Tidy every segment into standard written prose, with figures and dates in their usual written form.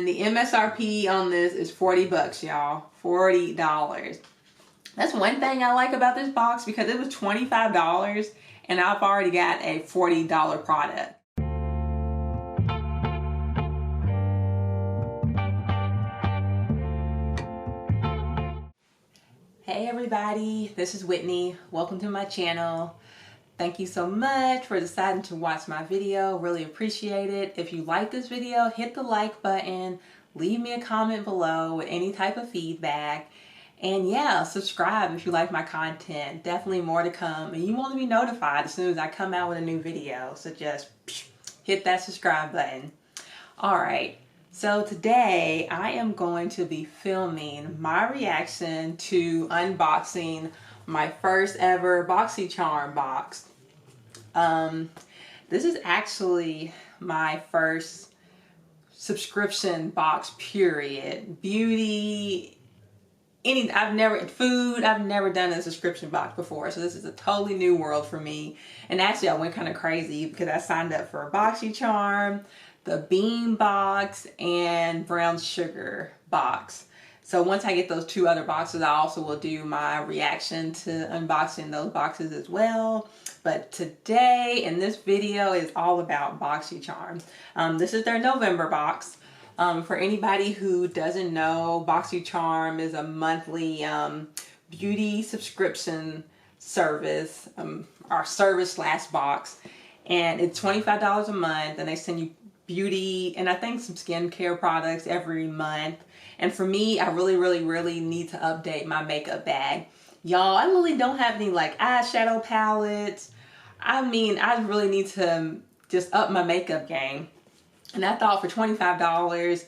And the MSRP on this is 40 bucks, y'all. $40. That's one thing I like about this box, because it was $25 and I've already got a $40 product. Hey everybody, this is Whitney. Welcome to my channel. Thank you so much for deciding to watch my video. Really appreciate it. If you like this video, hit the like button, leave me a comment below with any type of feedback. And yeah, subscribe if you like my content. Definitely more to come. And you want to be notified as soon as I come out with a new video. So just hit that subscribe button. Alright, so today I am going to be filming my reaction to unboxing my first ever Boxycharm box. This is actually my first subscription box, period. Beauty, I've never done a subscription box before, so this is a totally new world for me. And actually I went kind of crazy because I signed up for a Boxycharm, the Bean box, and Brown Sugar box. So once I get those two other boxes, I also will do my reaction to unboxing those boxes as well. But today in this video is all about Boxycharm. This is their November box. For anybody who doesn't know, Boxycharm is a monthly beauty subscription service, or service/box, and it's $25 a month, and they send you beauty and I think some skincare products every month. And for me, I really need to update my makeup bag. Y'all, I really don't have any like eyeshadow palettes. I mean, I really need to just up my makeup game. And I thought for $25,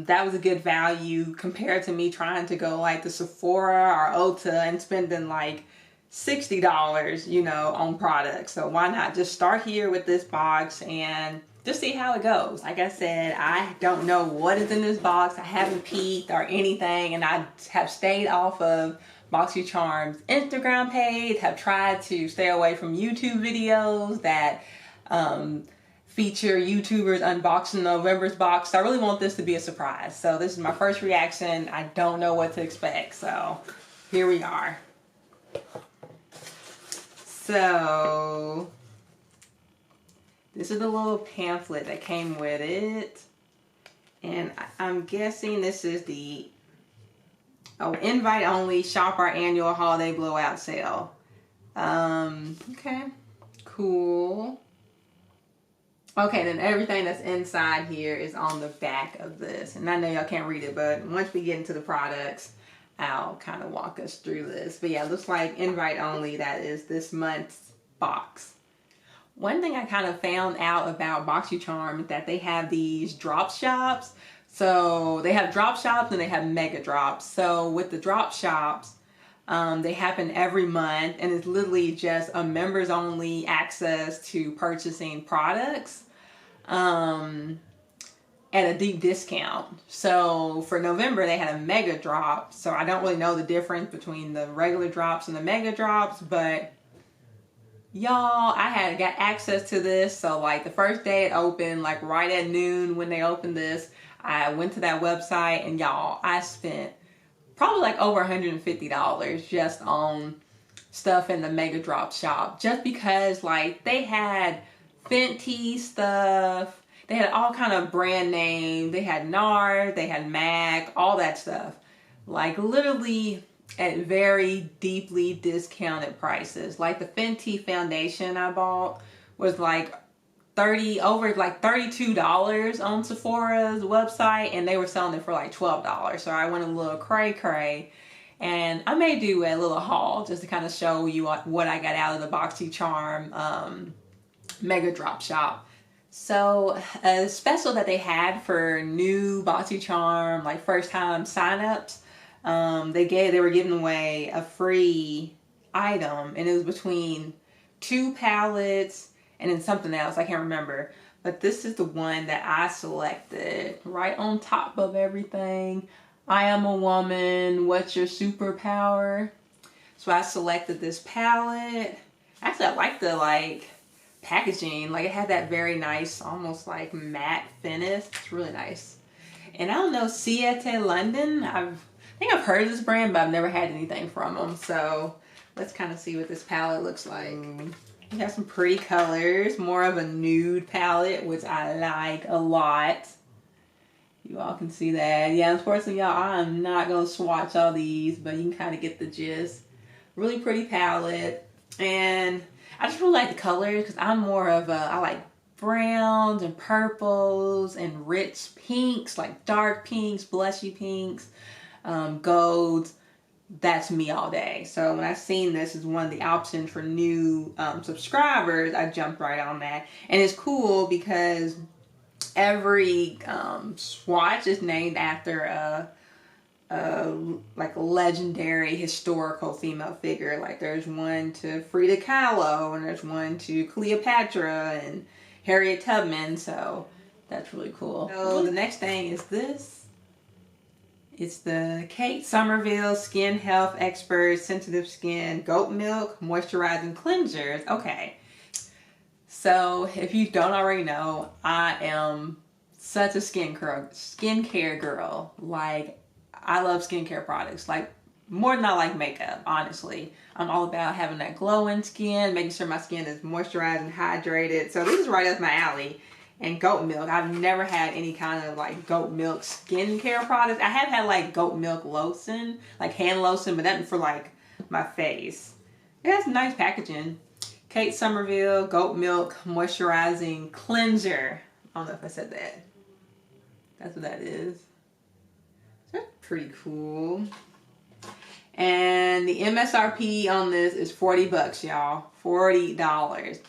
that was a good value compared to me trying to go like to Sephora or Ulta and spending like $60, you know, on products. So why not just start here with this box and just see how it goes. Like I said, I don't know what is in this box. I haven't peeked or anything, and I have stayed off of Boxycharm's Instagram page, have tried to stay away from YouTube videos that feature YouTubers unboxing November's box. So I really want this to be a surprise. So this is my first reaction. I don't know what to expect. So here we are. So this is the little pamphlet that came with it. And I'm guessing this is the invite only, shop our annual holiday blowout sale. Okay, cool. Okay, then everything that's inside here is on the back of this. And I know y'all can't read it, but once we get into the products, I'll kind of walk us through this. But yeah, it looks like invite only, that is this month's box. One thing I kind of found out about Boxycharm is that they have these drop shops. So they have drop shops and they have mega drops. So with the drop shops, they happen every month, and it's literally just a members only access to purchasing products at a deep discount. So for November they had a mega drop. So I don't really know the difference between the regular drops and the mega drops, but y'all, I had got access to this. So like the first day it opened, like right at noon when they opened this, I went to that website, and y'all, I spent probably like over $150 just on stuff in the mega drop shop, just because like they had Fenty stuff, they had all kind of brand name, they had NARS, they had MAC, all that stuff, like literally at very deeply discounted prices. Like the Fenty foundation I bought was like over like $32 on Sephora's website, and they were selling it for like $12. So I went a little cray, and I may do a little haul just to kind of show you what I got out of the Boxycharm mega drop shop. So a special that they had for new Boxycharm, like first time signups, they were giving away a free item, and it was between 2 palettes and then something else, I can't remember. But this is the one that I selected, right on top of everything. I am a woman, what's your superpower? So I selected this palette. Actually, I like the packaging. Like it had that very nice, almost like matte finish. It's really nice. And I don't know, Ciate London. I think I've heard of this brand, but I've never had anything from them. So let's kind of see what this palette looks like. We have some pretty colors, more of a nude palette, which I like a lot. You all can see that. Yeah, unfortunately, y'all, I'm not going to swatch all these, but you can kind of get the gist. Really pretty palette. And I just really like the colors because I'm more of a, I like browns and purples and rich pinks, like dark pinks, blushy pinks, golds. That's me all day. So when I seen this as one of the options for new subscribers, I jumped right on that. And it's cool because every swatch is named after like a legendary historical female figure. Like there's one to Frida Kahlo, and there's one to Cleopatra and Harriet Tubman. So that's really cool. So the next thing is this. It's the Kate Sommerville Skin Health Expert Sensitive Skin Goat Milk Moisturizing Cleansers. Okay. So if you don't already know, I am such a skincare girl. Like, I love skincare products. Like, more than I like makeup, honestly. I'm all about having that glowing skin, making sure my skin is moisturized and hydrated. So this is right up my alley. And goat milk. I've never had any kind of like goat milk skincare products. I have had like goat milk lotion, like hand lotion, but nothing for like my face. It has nice packaging. Kate Sommerville Goat Milk Moisturizing Cleanser. I don't know if I said that. That's what that is. That's pretty cool. And the MSRP on this is 40 bucks, y'all. $40.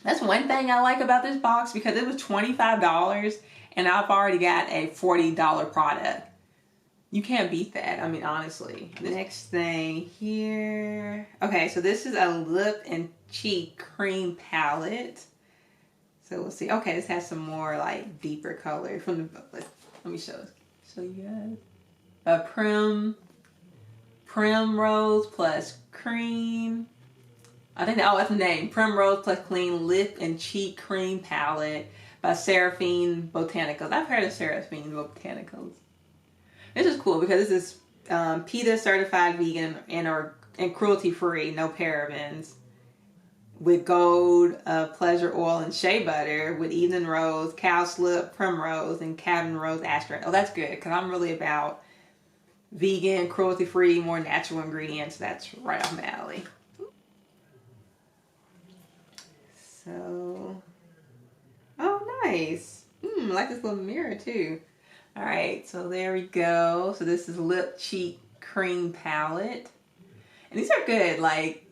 That's one thing I like about this box because it was $25 and I've already got a $40 product. You can't beat that. I mean, honestly. The next thing here. Okay, so this is a lip and cheek cream palette. So we'll see. Okay, this has some more like deeper color from the book. Let me show you guys. Primrose plus cream. I think that, that's the name. Primrose plus Clean Lip and Cheek Cream Palette by Seraphine Botanicals. I've heard of Seraphine Botanicals. This is cool because this is PETA certified vegan and cruelty free, no parabens. With gold, pleasure oil, and shea butter with evening rose, cowslip, primrose, and cabin rose extract. Oh, that's good because I'm really about vegan, cruelty free, more natural ingredients. That's right off my alley. So, oh, nice. I like this little mirror too. All right, so there we go. So this is Lip Cheek Cream Palette. And these are good. Like,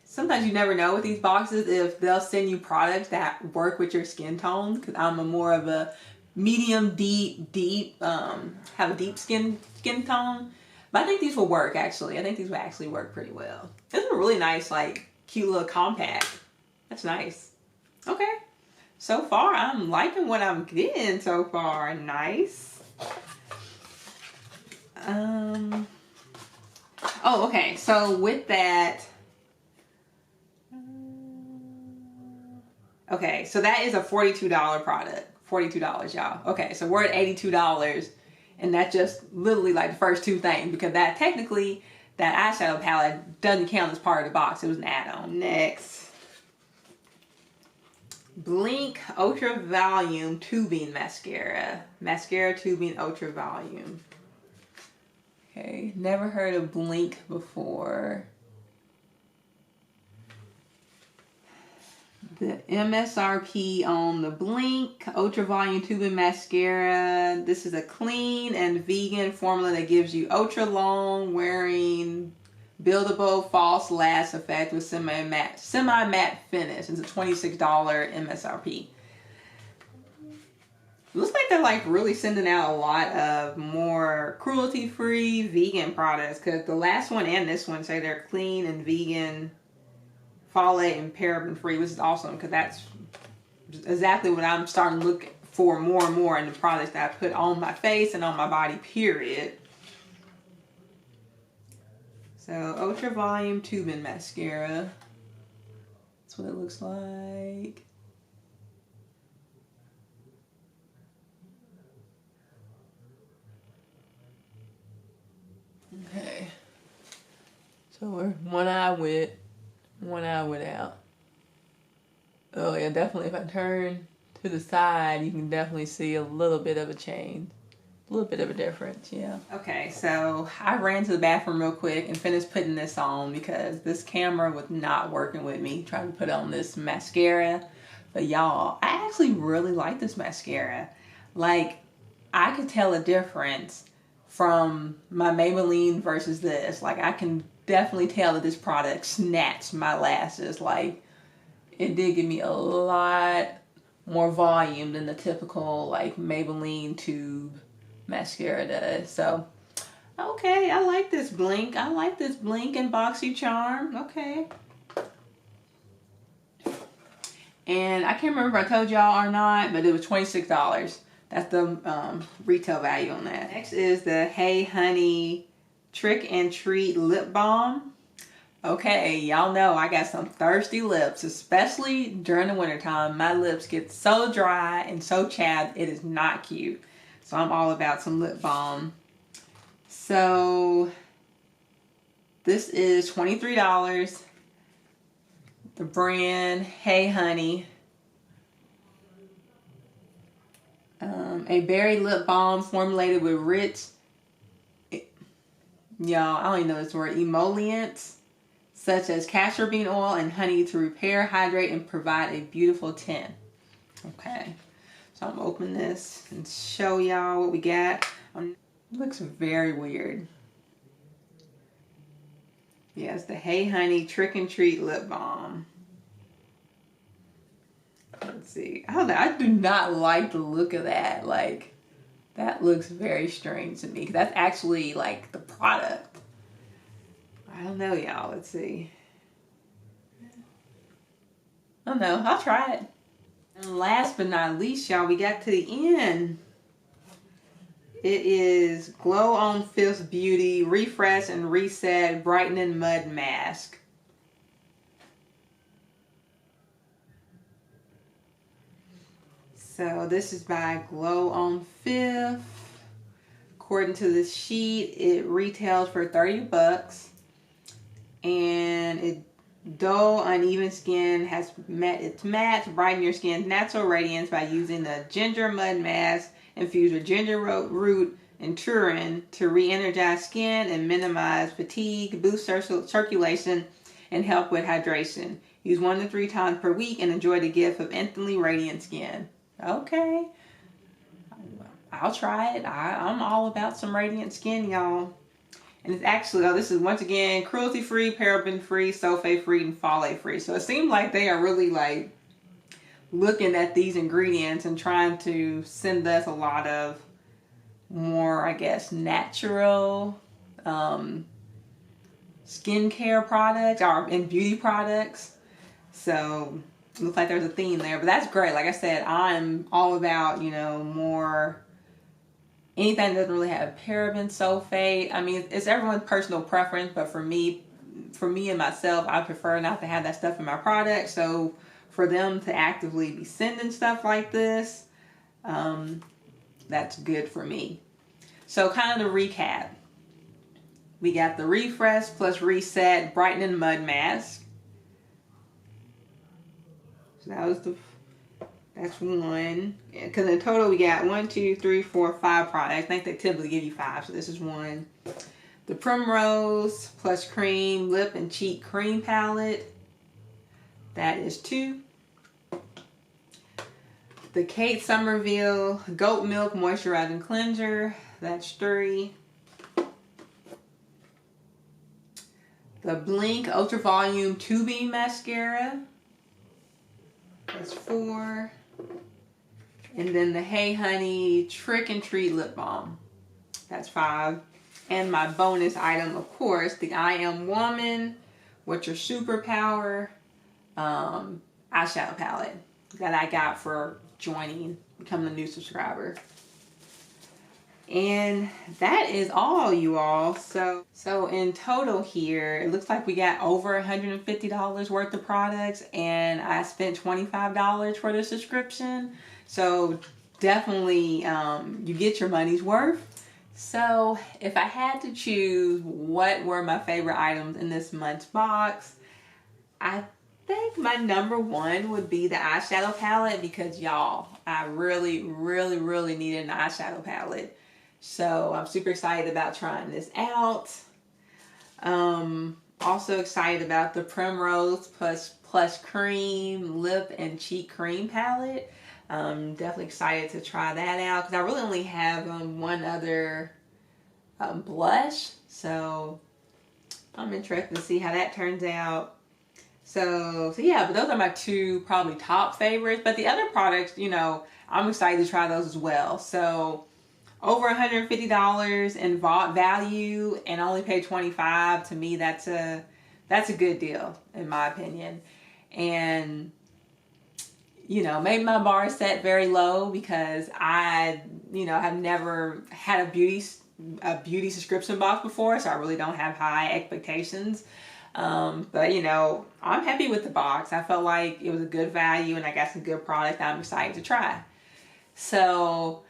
sometimes you never know with these boxes if they'll send you products that work with your skin tone. Because I'm more of a medium, deep, have a deep skin tone. But I think these will work, actually. I think these will actually work pretty well. This is a really nice, like, cute little compact. That's nice. Okay, so far I'm liking what I'm getting so far. Nice. Oh, okay, so with that, okay, so that is a $42 product. $42, y'all. Okay, so we're at $82, and that's just literally like the first two things, because that technically, that eyeshadow palette doesn't count as part of the box. It was an add-on. Next. Blinc Ultravolume Tubing Mascara. Mascara Tubing Ultravolume. Okay, never heard of Blinc before. The MSRP on the Blinc Ultravolume Tubing Mascara. This is a clean and vegan formula that gives you ultra long wearing buildable false lash effect with semi-matte finish. It's a $26 MSRP. Looks like they're like really sending out a lot of more cruelty-free vegan products, because the last one and this one say they're clean and vegan, phthalate and paraben-free, which is awesome because that's exactly what I'm starting to look for more and more in the products that I put on my face and on my body, period. So, Ultra Volume Tubing Mascara. That's what it looks like. Okay. So we're one eye with, one eye without. Oh yeah, definitely if I turn to the side, you can definitely see a little bit of a change. A little bit of a difference, yeah. Okay, so I ran to the bathroom real quick and finished putting this on because this camera was not working with me trying to put on this mascara. But y'all, I actually really like this mascara. Like, I could tell a difference from my Maybelline versus this. Like, I can definitely tell that this product snatched my lashes. Like, it did give me a lot more volume than the typical, like, Maybelline tube mascara does. So, okay, I like this Blinc. I like this Blinc and Boxycharm. Okay. And I can't remember if I told y'all or not, but it was $26. That's the retail value on that. Next is the Hey Honey Trick and Treat Lip Balm. Okay, y'all know I got some thirsty lips, especially during the wintertime. My lips get so dry and so chapped, it is not cute. So I'm all about some lip balm. So this is $23. The brand Hey Honey. A berry lip balm formulated with rich, y'all, I don't even know this word, emollients such as castor bean oil and honey to repair, hydrate, and provide a beautiful tint. Okay, so I'm opening this and show y'all what we got. It looks very weird. Yes, the Hey Honey Trick and Treat Lip Balm. Let's see. I don't know. I do not like the look of that. Like, that looks very strange to me. That's actually, like, the product. I don't know, y'all. Let's see. I don't know. I'll try it. And last but not least, y'all, we got to the end. It is Glow on Fifth Beauty Refresh and Reset Brightening Mud Mask. So this is by Glow on Fifth. According to this sheet, it retails for $30. And it dull, uneven skin has met its match. Brighten your skin's natural radiance by using the Ginger Mud Mask infused with ginger root and turin to re-energize skin and minimize fatigue, boost circulation, and help with hydration. Use 1 to 3 times per week and enjoy the gift of instantly radiant skin. Okay, I'll try it. I'm all about some radiant skin, y'all. And it's actually, this is once again cruelty-free, paraben-free, sulfate-free, and phthalate-free. So it seems like they are really like looking at these ingredients and trying to send us a lot of more, I guess, natural skincare products and beauty products. So it looks like there's a theme there, but that's great. Like I said, I'm all about, you know, more anything that doesn't really have paraben, sulfate. I mean, it's everyone's personal preference, but for me and myself, I prefer not to have that stuff in my product. So for them to actively be sending stuff like this, that's good for me. So kind of to recap, we got the Refresh plus Reset Brightening Mud Mask. So that's one. Because in total we got 1, 2, 3, 4, 5 products. I think they typically give you 5, so this is one. The Primrose plus Cream Lip and Cheek Cream Palette. That is 2. The Kate Sommerville Goat Milk Moisturizing Cleanser. That's 3. The Blinc Ultravolume 2B Mascara. That's 4. And then the Hey Honey Trick and Treat Lip Balm. That's 5. And my bonus item, of course, the I Am Woman, What's Your Superpower eyeshadow palette that I got for becoming a new subscriber. And that is all, you all. So in total here, it looks like we got over $150 worth of products, and I spent $25 for the subscription. So definitely, you get your money's worth. So if I had to choose what were my favorite items in this month's box, I think my number one would be the eyeshadow palette, because y'all, I really needed an eyeshadow palette. So I'm super excited about trying this out. Also excited about the Primrose Plus Cream Lip and Cheek Cream palette. Definitely excited to try that out, because I really only have one other blush. So I'm interested to see how that turns out. So yeah, but those are my two probably top favorites. But the other products, you know, I'm excited to try those as well. So over $150 in value and only pay $25. To me, that's a good deal in my opinion. And you know, maybe my bar is set very low because I, you know, have never had a beauty subscription box before, so I really don't have high expectations. But you know, I'm happy with the box. I felt like it was a good value and I got some good product I'm excited to try. So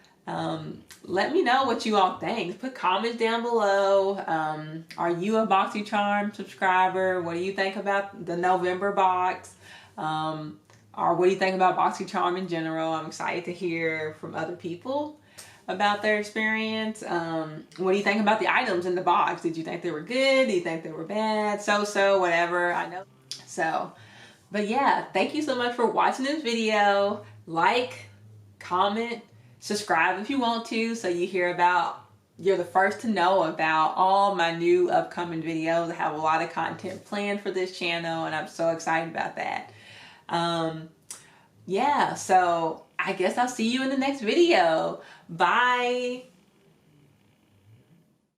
let me know what you all think. Put comments down below. Are you a Boxycharm subscriber? What do you think about the November box? Or what do you think about Boxycharm in general? I'm excited to hear from other people about their experience. What do you think about the items in the box? Did you think they were good? Do you think they were bad? So, whatever. I know. So, but yeah, thank you so much for watching this video. Like, comment, subscribe if you want to, so you're the first to know about all my new upcoming videos. I have a lot of content planned for this channel and I'm so excited about that. Yeah, so I guess I'll see you in the next video. Bye.